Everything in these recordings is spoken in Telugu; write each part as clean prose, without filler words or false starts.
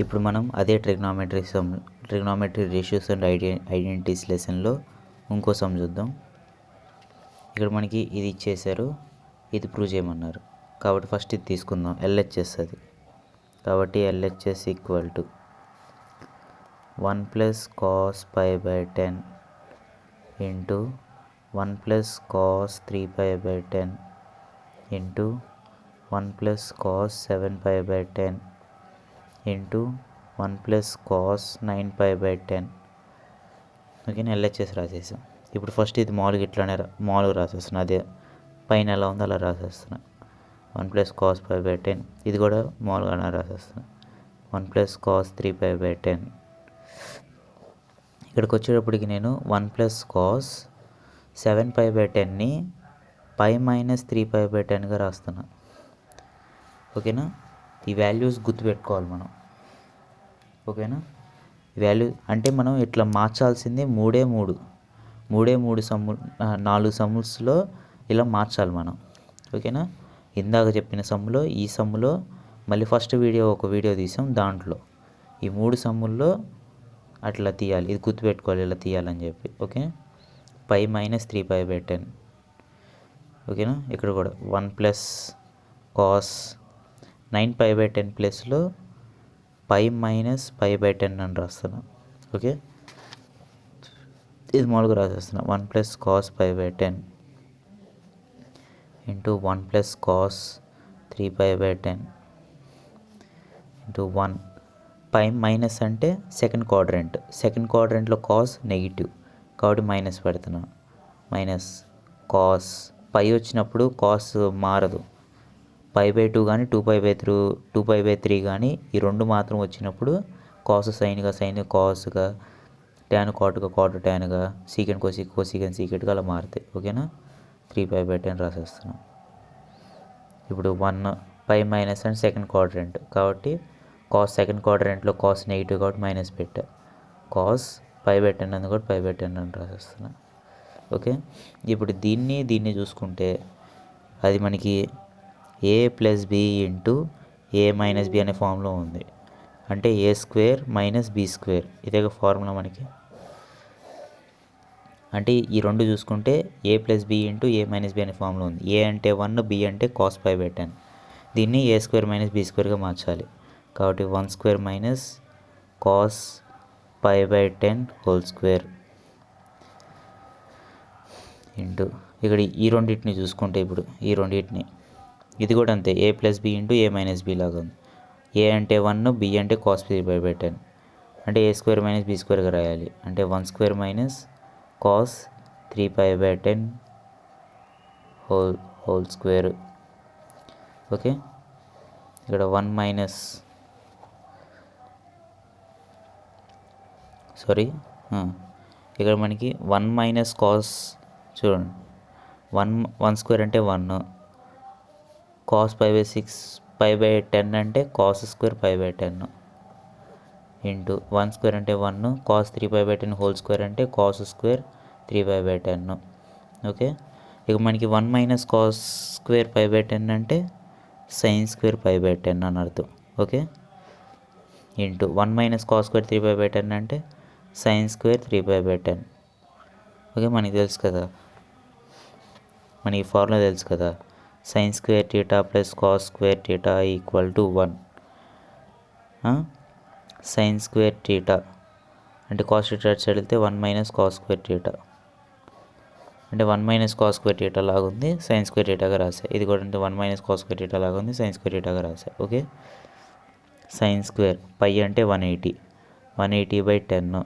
ఇప్పుడు మనం అదే ట్రిగ్నామెట్రీ రేషియోస్ అండ్ ఐడెంటిటీస్ లెసన్లో ఇంకో సమ్ చూద్దాం. ఇక్కడ మనకి ఇది ఇచ్చేశారు, ఇది ప్రూవ్ చేయమన్నారు. కాబట్టి ఫస్ట్ ఇది తీసుకుందాం. ఎల్హెచ్ఎస్ అది. కాబట్టి LHS equal to 1 + cos π/10 into 1 + cos 3π/10 into 1 + cos 7π/10 into 1 + cos 9π/10. ఓకేనా, ఎల్హెచ్ఎస్ రాసేసాం. ఇప్పుడు ఫస్ట్ ఇది మామూలుగా ఇట్లానే మామూలుగా రాసేస్తున్నా, అదే పైన ఎలా ఉందో అలా రాసేస్తున్నా. 1 + cos π/10 ఇది కూడా మామూలుగానే రాసేస్తున్నా. 1 + cos 3π/10. ఇక్కడికి వచ్చేటప్పటికి నేను 1 + cos 7π/10ని π - 3π/10గా రాస్తున్నా. ఓకేనా, ఈ వాల్యూస్ గుర్తుపెట్టుకోవాలి మనం. ఓకేనా, వాల్యూ అంటే మనం ఇట్లా మార్చాల్సింది మూడే మూడు సమ్ములు, 4 సమ్ముల్స్లో ఇలా మార్చాలి మనం. ఓకేనా, ఇందాక చెప్పిన సమ్ములో, ఈ సమ్ములో మళ్ళీ ఫస్ట్ ఒక వీడియో తీసాం, దాంట్లో ఈ 3 సమ్ముల్లో అట్లా తీయాలి. ఇది గుర్తుపెట్టుకోవాలి, ఇలా తీయాలని చెప్పి. ఓకే, π - 3π/10. ఓకేనా, ఇక్కడ కూడా 1 + cos 9π/10 ప్లస్లో π - π/10 అని రాస్తున్నా. ఓకే, ఇది మామూలుగా రాసేస్తున్నా. 1 + cos π/10 into 1 + cos 3π/10 into 1. Pi minus అంటే సెకండ్ క్వాడ్రంట్లో కాస్ నెగిటివ్ కాబట్టి మైనస్ పెడుతున్నా. మైనస్ కాస్ పై వచ్చినప్పుడు కాస్ మారదు. π/2 కానీ 2π/3 కానీ ఈ రెండు మాత్రం వచ్చినప్పుడు కాస్ సైన్గా కాస్గా, ట్యాన్ కాటుగా ట్యాన్గా, సీకెండ్ కోసీకెండ్ సీకెంట్గా అలా మారుతాయి. ఓకేనా, 3π/10 రాసేస్తున్నాం. ఇప్పుడు 1 π మైనస్ అండ్ సెకండ్ క్వాడ్రంట్ కాబట్టి కాస్ సెకండ్ క్వాడ్రంట్లో కాస్ నెగిటివ్ కాబట్టి మైనస్ పెట్టా. కాస్ π/10 అని కూడా π/10 అని రాసేస్తున్నా. ఓకే, ఇప్పుడు దీన్ని చూసుకుంటే అది మనకి a + b into a - b అనే ఫామ్లో ఉంది. అంటే a² - b². ఇదే ఫార్ములా మనకి. అంటే ఈ రెండు చూసుకుంటే a + b into a - b అనే ఫామ్లో ఉంది. a అంటే 1, b అంటే cos π/10. దీన్ని a² - b²గా మార్చాలి. కాబట్టి 1² - cos π/10 హోల్ స్క్వేర్ ఇంటూ ఇక్కడ ఈ రెండింటిని చూసుకుంటే, ఇప్పుడు ఈ రెండింటిని ఇది కూడా అంతే, a + b into a - b లాగా ఉంది. a అంటే 1, b అంటే cos 3π/10. అంటే a² - b²గా రాయాలి. అంటే 1² - cos 3π/10 హోల్ స్క్వేర్. ఓకే, ఇక్కడ 1 ఇక్కడ మనకి 1 - cos, చూడండి 1² అంటే 1, cos π/10 అంటే cos² π/10 ఇంటూ 1² అంటే 1, cos 3π/10 హోల్ స్క్వేర్ అంటే cos² 3π/10. ఓకే, ఇక మనకి 1 - cos² π/10 అంటే sin² π/10 అని అర్థం. ఓకే, ఇంటూ 1 - cos² 3π/10 అంటే sin² 3π/10. ఓకే, మనకి తెలుసు కదా, మనకి ఫార్ములా తెలుసు కదా, sin² θ + cos² θ = 1. sin² θ అంటే cos θ అటు సైడ్ వెళ్తే 1 - cos² θ అంటే 1 - cos² θ లాగా ఉంది, sin² θగా రాసా. ఇది కూడా అంటే 1 - cos² θ లాగా ఉంది, sin² θగా రాసా. ఓకే, sin² π అంటే 180/10.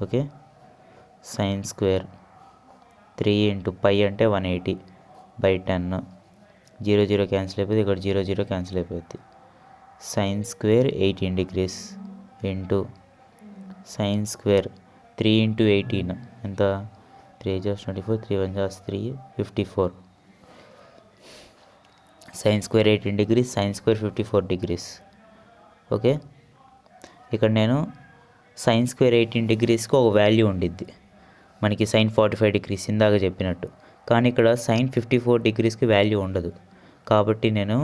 ఓకే, sin² 3 ఇంటూ π అంటే 180/10. 0 0 క్యాన్సిల్ అయిపోతుంది, ఇక్కడ 0 0 క్యాన్సిల్ అయిపోతుంది. sin² 18 degrees into sin² 3 into 18 ఎంత, 3 × 24, 3 × 1 = 3, 54. sin² 18 degrees, sin² 54 degrees. Okay, ఇక్కడ నేను sin² 18 degreesకి ఒక వాల్యూ ఉండిద్ది మనకి, sin 45 degrees ఇందాక చెప్పినట్టు. కానీ ఇక్కడ sin 54 degreesకి వాల్యూ ఉండదు. కాబట్టి నేను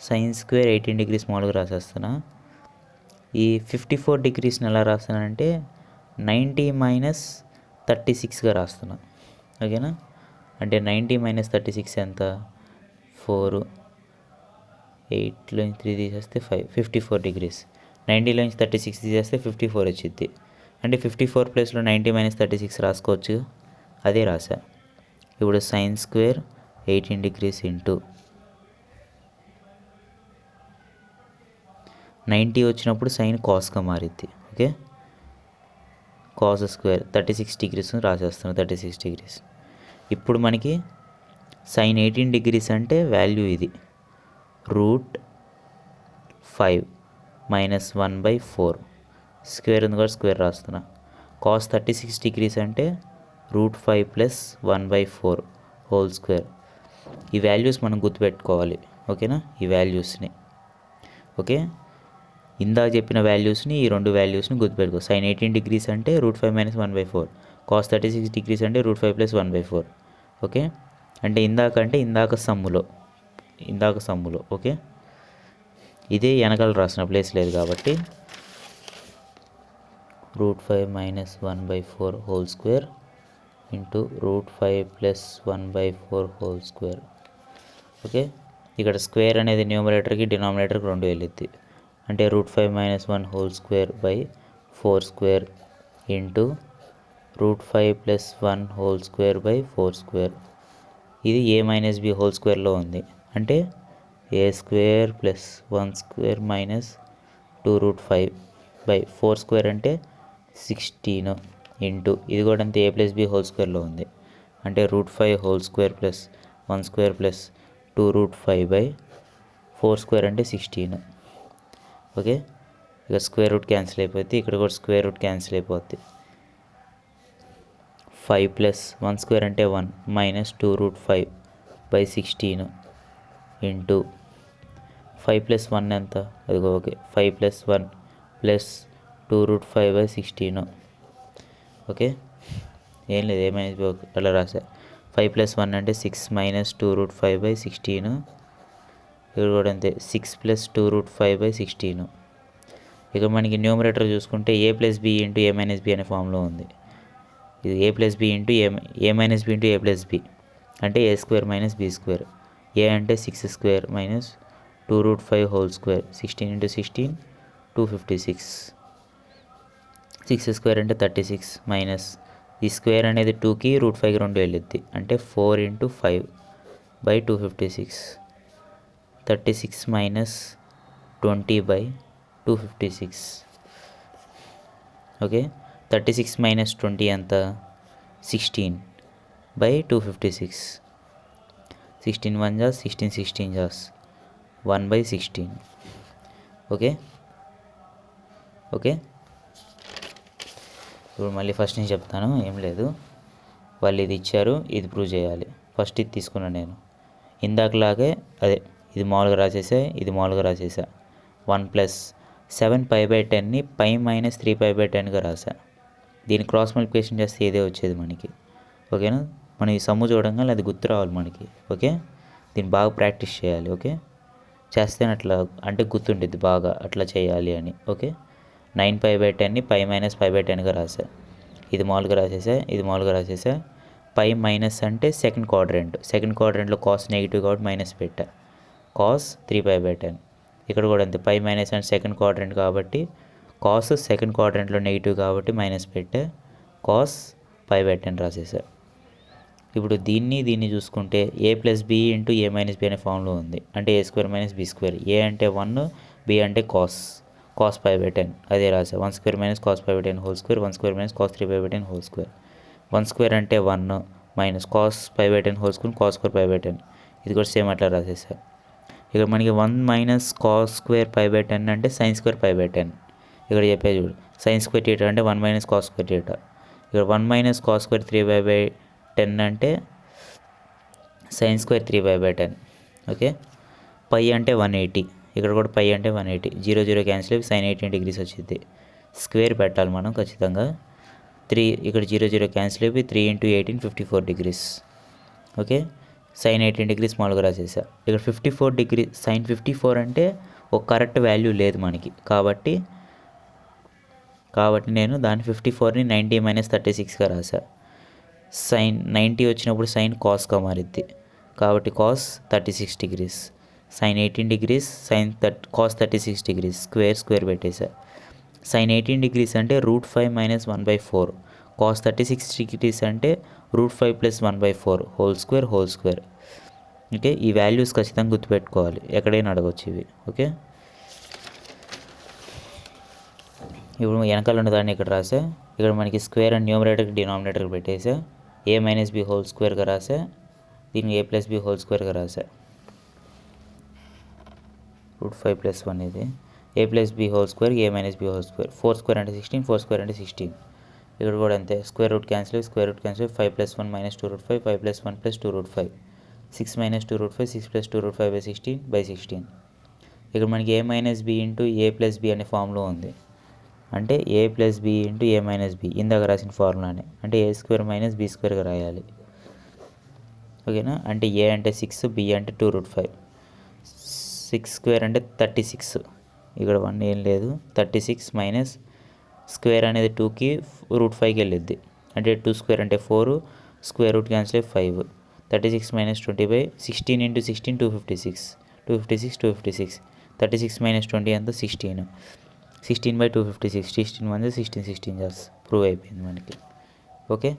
sin² 18 degrees మామూలుగా రాసేస్తున్నా. ఈ 54 డిగ్రీస్ని ఎలా రాస్తానంటే 90 మైనస్ 36గా రాస్తున్నా. ఓకేనా? అంటే 90 మైనస్ 36 ఎంత? 4, 8లోంచి 3 తీసేస్తే 5, 54 డిగ్రీస్. 90లోంచి 36 తీసేస్తే 54 వచ్చింది. అంటే 54 ప్లేస్లో 90 మైనస్ 36 రాసుకోవచ్చు. అదే రాసా. ఇప్పుడు సైన్ స్క్వేర్ 18 డిగ్రీస్ ఇంటూ 90 వచ్చినప్పుడు సైన్ కాస్గా మారిద్ది. ఓకే, కాస్ స్క్వేర్ 36 డిగ్రీస్ రాసేస్తాను. 36 డిగ్రీస్. ఇప్పుడు మనకి సైన్ 18 డిగ్రీస్ అంటే వాల్యూ ఇది √5 మైనస్ 1/4. స్క్వేర్ ఉంది కూడా స్క్వేర్ రాస్తున్నా. కాస్ 36 డిగ్రీస్ అంటే √5 ప్లస్ 1/4 హోల్ స్క్వేర్. ఈ వాల్యూస్ మనం గుర్తుపెట్టుకోవాలి. ఓకేనా? ఈ వాల్యూస్ని. ఓకే, ఇందాక చెప్పిన వాల్యూస్ని, ఈ రెండు వాల్యూస్ని గుర్తుపెట్టుకో. సైన్ 18 డిగ్రీస్ అంటే √5 మైనస్ 1/4. కాస్ 36 డిగ్రీస్ అంటే √5 ప్లస్ 1/4. ఓకే, అంటే ఇందాక సమ్ములో. ఓకే, ఇదే వెనకాల రాసిన ప్లేస్ లేదు కాబట్టి √5 minus 1/4 whole square into √5 plus 1/4 whole square. Okay, ఇక్కడ స్క్వేర్ అనేది న్యూమరేటర్కి డినామినేటర్కి 2 వెళ్ళిద్ది. అంటే √5 minus 1 whole square by 4 square into √5 plus 1 whole square by 4 square. ఇది a మైనస్ b హోల్ స్క్వేర్లో ఉంది. అంటే a square plus 1 square minus 2√5 by 4 square అంటే 16 ఇంటూ ఇది కూడా అంతే a ప్లస్ b హోల్ స్క్వేర్లో ఉంది. అంటే √5 whole square plus 1 square plus 2√5 by 4 square అంటే 16. ఓకే, ఇక స్క్వేర్ రూట్ క్యాన్సిల్ అయిపోద్ది. ఇక్కడ కూడా స్క్వేర్ రూట్ క్యాన్సిల్ అయిపోద్ది. 5 ప్లస్ 1 స్క్వేర్ అంటే 1 మైనస్ 2√5 బై 16 ఇంటూ 5 ప్లస్ 1 ఎంత? అదిగో. Okay, 5 plus 1 plus 2√5 by 16. Okay, ఏం లేదు, ఏమైనా అలా రాసా. 5 ప్లస్ 1 అంటే 6 మైనస్ 2√5 బై 16. ఇక్కడ కూడా అంతే, 6 ప్లస్ 2√5 బై 16. ఇక మనకి న్యూమరేటర్ చూసుకుంటే a plus b into a minus b అనే ఫామ్లో ఉంది. ఇది a plus b into a minus b into a plus b అంటే a square minus b square. a అంటే 6 square minus 2√5 whole square. 16 into 16 256. 6 square అంటే 36 మైనస్ ఈ స్క్వేర్ అనేది 2కి √5కి 2 వెళ్ళిద్ది. అంటే 4 into 5 by 256. 36 minus 20 by 256. Okay, 36 minus 20 ఎంత? 16 బై 256. 16 1 Jos 16 16 Jos 1/16. ఓకే, ఇప్పుడు మళ్ళీ ఫస్ట్ నుంచి చెప్తాను. ఏం లేదు, వాళ్ళు ఇది ఇచ్చారు, ఇది ప్రూవ్ చేయాలి. ఫస్ట్ ఇది తీసుకున్నాను నేను. ఇందాకలాగే అదే, ఇది మామూలుగా రాసేసా. 1 ప్లస్ 7π/10ని π మైనస్ 3π/10గా రాసా. దీన్ని క్రాస్ మల్టిప్లికేషన్ చేస్తే ఇదే వచ్చేది మనకి. ఓకేనా? మనం ఈ సమ్ము చూడంగానే అది గుర్తు రావాలి మనకి. ఓకే, దీన్ని బాగా ప్రాక్టీస్ చేయాలి. ఓకే, చేస్తేనే అట్లా అంటే గుర్తుండిద్ది బాగా అట్లా చేయాలి అని. ఓకే, 9π/10ని π మైనస్ π/10గా రాసా. ఇది మామూలుగా రాసేసా. π మైనస్ అంటే సెకండ్ క్వాడ్రెంట్లో కాస్ నెగిటివ్ కాబట్టి మైనస్ పెట్టా. కాస్ 3π/10. ఇక్కడ కూడా అంతే, π మైనస్ అంటే సెకండ్ క్వాడ్రెంట్ కాబట్టి కాస్ సెకండ్ క్వాడ్రెంట్లో నెగిటివ్ కాబట్టి మైనస్ పెట్టా. కాస్ π/10 రాసేసా. ఇప్పుడు దీన్ని చూసుకుంటే a plus b into a minus b అనే ఫామ్లో ఉంది. అంటే a square minus b square. a అంటే 1, b అంటే కాస్ π/10 అదే రాసా. 1 square minus cos π/10 whole square, 1 square minus cos 3π/10 whole square. 1 square అంటే 1 minus cos π/10 whole square, cos square π/10. ఇది కూడా సేమ్ అట్లా రాసేసా. ఇక్కడ మనకి 1 మైనస్ కాస్ స్క్వేర్ π/10 అంటే సైన్ స్క్వేర్ π/10. ఇక్కడ చెప్పే చూడు, సైన్ స్క్వేర్ థీటా అంటే 1 మైనస్ కాస్ స్క్వేర్ థీటా. ఇక్కడ 1 మైనస్ కాస్ స్క్వేర్ 3π/10 అంటే సైన్ స్క్వేర్ 3π/10. ఓకే, పై అంటే 180. ఇక్కడ కూడా పై అంటే 180. 0 0 క్యాన్సిల్ అయ్యి సైన్ 18 డిగ్రీస్ వచ్చింది. స్క్వేర్ పెట్టాలి మనం ఖచ్చితంగా. 3 ఇక్కడ 0 0 క్యాన్సిల్ అయిపోయి 3 into 18 54 degrees. Okay, sine 18 degrees మామూలుగా రాసేసా. ఇక్కడ 54 డిగ్రీ సైన్ 54 అంటే ఒక కరెక్ట్ వాల్యూ లేదు మనకి కాబట్టి కాబట్టి నేను దాని 54ని 90 - 36గా రాసా. సైన్ 90 వచ్చినప్పుడు సైన్ కాస్గా మారిద్ది, కాబట్టి cos 36 degrees. Sine 18 degrees sine cos 36 degrees square పెట్టేశా. సైన్ 18 డిగ్రీస్ అంటే √5 - 1/4. కాస్ 36 డిగ్రీస్ అంటే √5 + 1/4 హోల్ స్క్వేర్. ఓకే, ఈ వాల్యూస్ ఖచ్చితంగా గుర్తుపెట్టుకోవాలి, ఎక్కడైనా అడగవచ్చు ఇవి. ఓకే, ఇప్పుడు వెనకాల ఉన్న దాన్ని ఇక్కడ రాసా. ఇక్కడ మనకి స్క్వేర్ అండ్ న్యూమరేటర్కి డినామినేటర్కి పెట్టేసా. a - b హోల్ స్క్వేర్గా రాసా. దీన్ని a + b హోల్ స్క్వేర్గా రాసా. √5 + 1 ఇది a + b whole square, a - b whole square. 4 square అంటే 16, 4 స్క్వేర్ అంటే 16. ఇక్కడ కూడా అంతే, స్క్వేర్ రూట్ క్యాన్సిల్, 5 + 1 - 2√5, 5 + 1 + 2√5, 6 - 2√5, 6 + 2√5 / 16. ఇక్కడ మనకి a - b × a + b అనే ఫామ్లో ఉంది. అంటే a + b × a - b ఇందాక రాసిన ఫార్ములానే, అంటే a² - b² రాయాలి. ఓకేనా, అంటే a అంటే 6, b అంటే 2√5. 6² అంటే 36. ఇక్కడ 1 ఏం లేదు. 36 మైనస్ స్క్వేర్ అనేది 2కి √5కి వెళ్ళిద్ది, అంటే 2² అంటే 4, స్క్వేర్ రూట్ క్యాన్సిల్ 5. 36 - 20 / 16 × 16 256, 256. 36 - 20 ఎంత 16. 16/256, 16 1 16 16 జస్ట్ ప్రూవ్ అయిపోయింది మనకి. ఓకే.